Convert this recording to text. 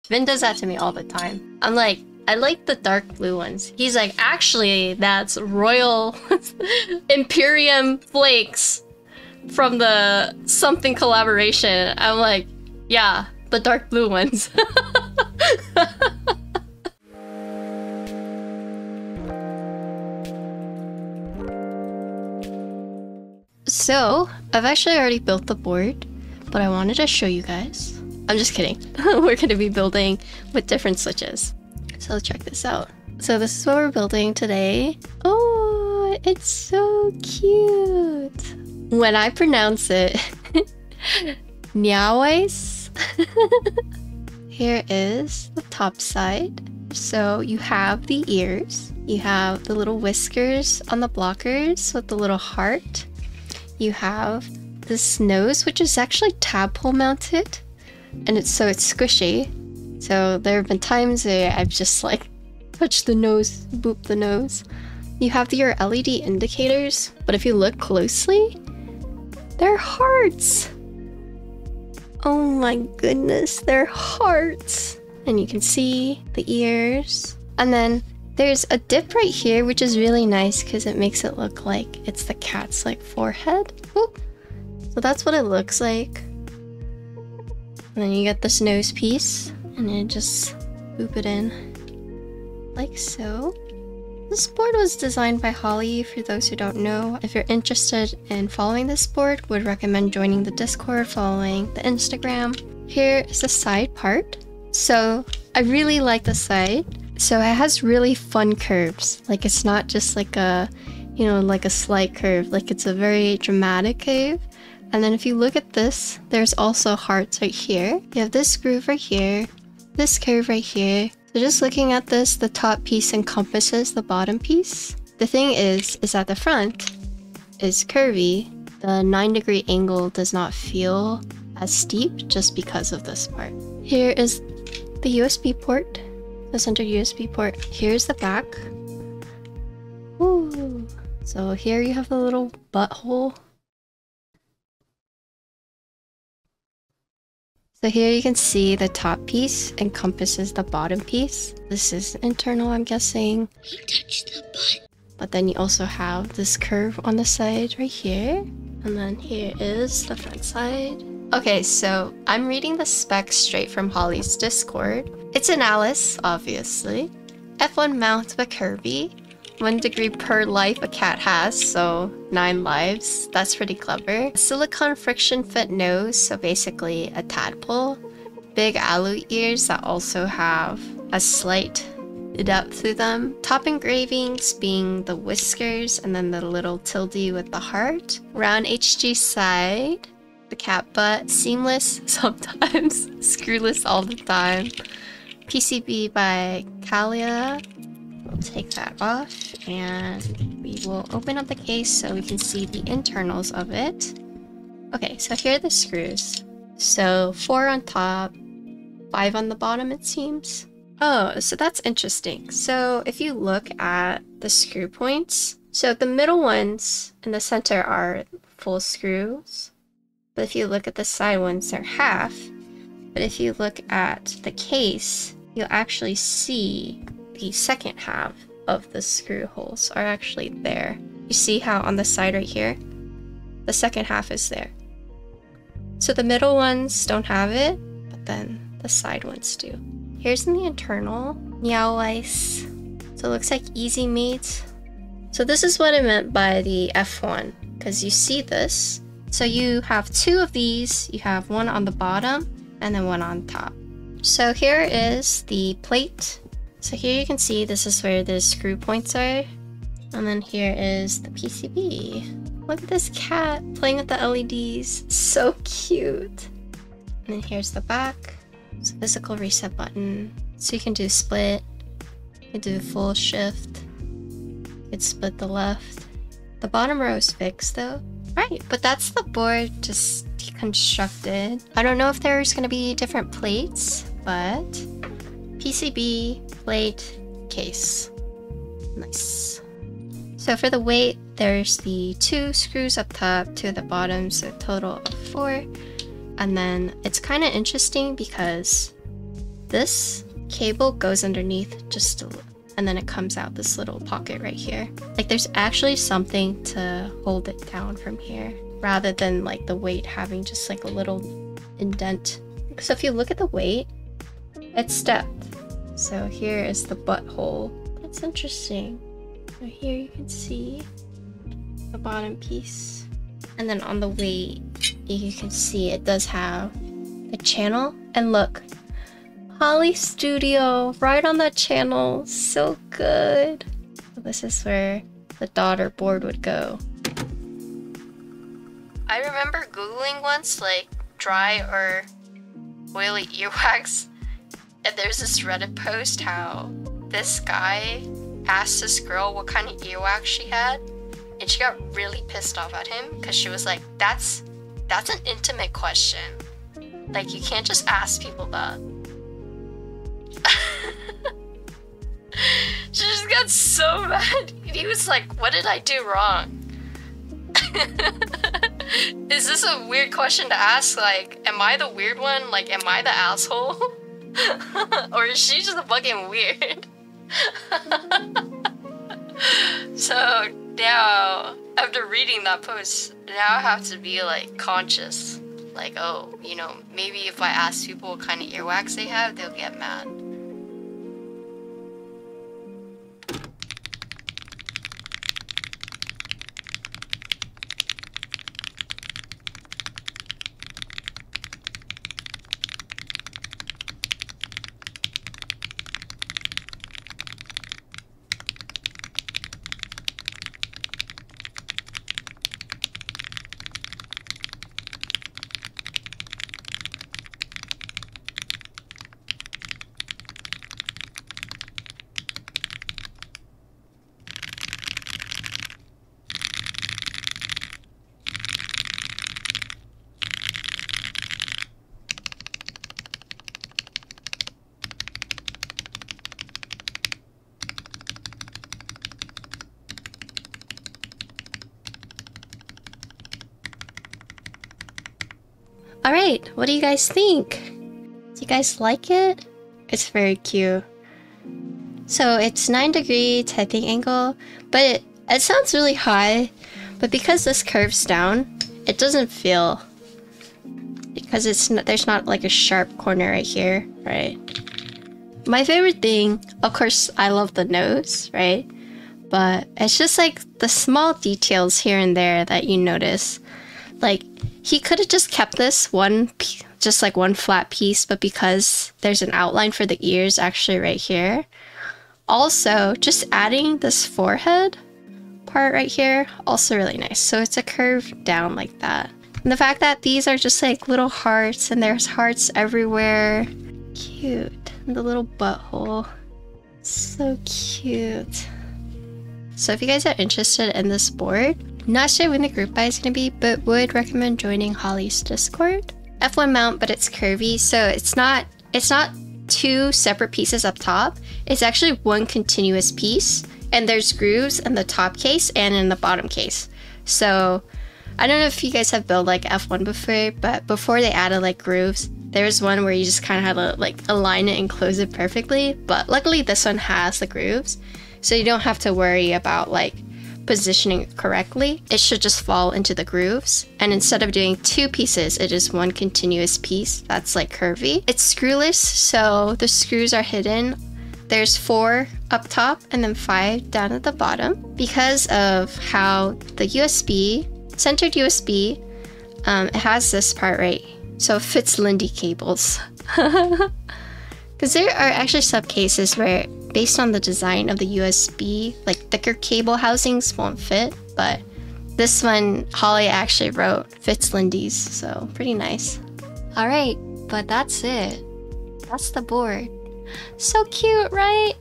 Vin does that to me all the time. I'm like, I like the dark blue ones. He's like, actually, that's Royal Imperium Flakes from the something collaboration. I'm like, yeah, the dark blue ones. So, I've actually already built the board, but I wanted to show you guys. I'm just kidding. We're going to be building with different switches. So check this out. So this is what we're building today. Oh, it's so cute. When I pronounce it, Nyawice. Here is the top side. So you have the ears. You have the little whiskers on the blockers with the little heart. You have this nose, which is actually tadpole mounted, and it's squishy. So there have been times where I've just like touched the nose, booped the nose. You have your LED indicators, but if you look closely, they're hearts. Oh my goodness, they're hearts. And you can see the ears. And then there's a dip right here, which is really nice because it makes it look like it's the cat's like forehead. Ooh. So that's what it looks like. And then you get this nose piece, and then just boop it in like so. This board was designed by Hali, for those who don't know. If you're interested in following this board, would recommend joining the Discord, following the Instagram. Here is the side part. So I really like the side. So it has really fun curves. Like it's not just like a, you know, like a slight curve. Like it's a very dramatic curve. And then if you look at this, there's also hearts right here. You have this groove right here, this curve right here. So just looking at this, the top piece encompasses the bottom piece. The thing is that the front is curvy. The 9-degree angle does not feel as steep just because of this part. Here is the USB port. The center USB port. Here's the back. Ooh. So here you have the little butthole. So here you can see the top piece encompasses the bottom piece. This is internal, I'm guessing. He touched the butt. But then you also have this curve on the side right here. And then here is the front side. Okay, so I'm reading the specs straight from Hali's Discord. It's an Alice, obviously. F1 mount but curvy. 1 degree per life a cat has, so 9 lives. That's pretty clever. Silicone friction fit nose, so basically a tadpole. Big alu ears that also have a slight depth to them. Top engravings being the whiskers and then the little tilde with the heart. Round HG side. The cat butt. Seamless sometimes. Screwless all the time. PCB by Kalia. We'll take that off and we will open up the case so we can see the internals of it. Okay, so here are the screws. So 4 on top, 5 on the bottom it seems. Oh, so that's interesting. So if you look at the screw points, so the middle ones in the center are full screws. But if you look at the side ones, they're half. But if you look at the case, you'll actually see the second half of the screw holes are actually there. You see how on the side right here, the second half is there. So the middle ones don't have it, but then the side ones do. Here's the internal. Nyawice. So it looks like easy meat. So this is what I meant by the F1, because you see this. So you have 2 of these. You have one on the bottom and then one on top. So here is the plate. So here you can see this is where the screw points are. And then here is the PCB. Look at this cat playing with the LEDs. So cute. And then here's the back. It's a physical reset button. So you can do split. You can do full shift. You can split the left. The bottom row is fixed though. Right, but that's the board just deconstructed. I don't know if there's gonna be different plates, but PCB, plate, case. Nice. So for the weight, there's the 2 screws up top, 2 at the bottom, so a total of 4. And then it's kind of interesting because this cable goes underneath just a, and then it comes out this little pocket right here. Like there's actually something to hold it down from here rather than like the weight having just like a little indent. So if you look at the weight, it's stepped. So here is the butthole. That's interesting. So here you can see the bottom piece. And then on the weight, you can see it does have a channel. And look, Hali Studio right on that channel. So good. So this is where the daughter board would go. I remember Googling once like dry or oily earwax. And there's this Reddit post how this guy asked this girl what kind of earwax she had. And she got really pissed off at him because she was like, that's an intimate question. Like, you can't just ask people that. She just got so mad. He was like, what did I do wrong? Is this a weird question to ask? Like, am I the weird one? Like, am I the asshole? Or is she just fucking weird? So now, after reading that post, now I have to be like conscious. Like, oh, you know, maybe if I ask people what kind of earwax they have, they'll get mad. Alright, what do you guys think? Do you guys like it? It's very cute. So it's 9-degree typing angle, but it sounds really high, but because this curves down, it doesn't feel, because there's not like a sharp corner right here, right? My favorite thing, of course, I love the nose, right? But it's just like the small details here and there that you notice. Like, he could have just kept this just like one flat piece, but because there's an outline for the ears actually right here. Also, just adding this forehead part right here, also really nice. So it's a curve down like that. And the fact that these are just like little hearts and there's hearts everywhere. Cute. And the little butthole. So cute. So if you guys are interested in this board, not sure when the group buy is going to be, but would recommend joining Hali's Discord. F1 mount, but it's curvy, so it's not two separate pieces up top. It's actually one continuous piece, and there's grooves in the top case and in the bottom case. So I don't know if you guys have built like F1 before, but before they added like grooves, there's one where you just kind of had to like align it and close it perfectly. But luckily this one has the grooves, so you don't have to worry about like positioning it correctly. It should just fall into the grooves, and instead of doing two pieces, it is one continuous piece that's like curvy. It's screwless, so the screws are hidden. There's 4 up top and then 5 down at the bottom. Because of how the USB, centered USB, it has this part right, so it fits Lindy cables. Because there are actually some cases where, based on the design of the USB, like thicker cable housings won't fit, but this one Hali actually wrote fits Lindy's, so pretty nice. Alright, but that's it. That's the board. So cute, right?